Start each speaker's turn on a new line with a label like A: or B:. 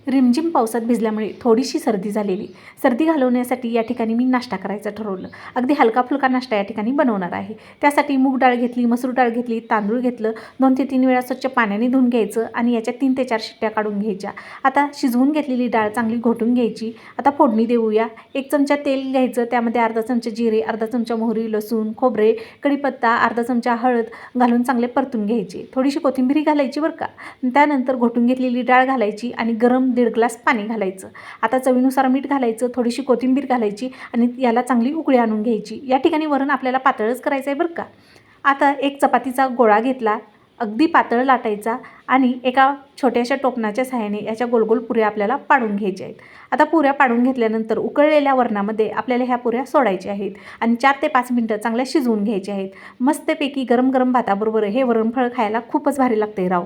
A: रिमझिम पावसात भिजल्यामुळे थोडीशी सर्दी झालेली. सर्दी घालवण्यासाठी या ठिकाणी मी नाश्ता करायचं ठरवलं. अगदी हलका फुलका नाश्ता या ठिकाणी बनवणार आहे. त्यासाठी मूग डाळ घेतली, मसूर डाळ घेतली, तांदूळ घेतलं, 2 ते 3 वेळा स्वच्छ पाण्याने धुवून घ्यायचं आणि याच्या 3 ते 4 शिट्ट्या काढून घ्यायच्या. आता शिजवून घेतलेली डाळ चांगली घोटून घ्यायची. आता फोडणी देऊया. 1 चमचा तेल घ्यायचं, त्यामध्ये अर्धा चमचा जिरे, अर्धा चमचा मोहरी, लसूण, खोबरे, कढीपत्ता, अर्धा चमचा हळद घालून चांगले परतून घ्यायचे. थोडीशी कोथिंबीर घालायची बरं का. त्यानंतर घोटून घेतलेली डाळ घालायची आणि गरम 1.5 ग्लास पाणी घालायचं. आता चवीनुसार मीठ घालायचं, थोडीशी कोथिंबीर घालायची आणि याला चांगली उकळी आणून घ्यायची. या ठिकाणी वरण आपल्याला पातळच करायचं आहे बरं का. आता एक चपातीचा गोळा घेतला, अगदी पातळ लाटायचा आणि एका छोट्याशा टोपणाच्या सहाय्याने याच्या गोलगोल पुऱ्या आपल्याला पाडून घ्यायच्या आहेत. आता पुऱ्या पाडून घेतल्यानंतर उकळलेल्या वरणामध्ये आपल्याला ह्या पुऱ्या सोडायच्या आहेत आणि 4 ते 5 मिनटं चांगल्या शिजवून घ्यायच्या आहेत. मस्तपैकी गरम गरम भाताबरोबर हे वरणफळ खायला खूपच भारी लागते राव.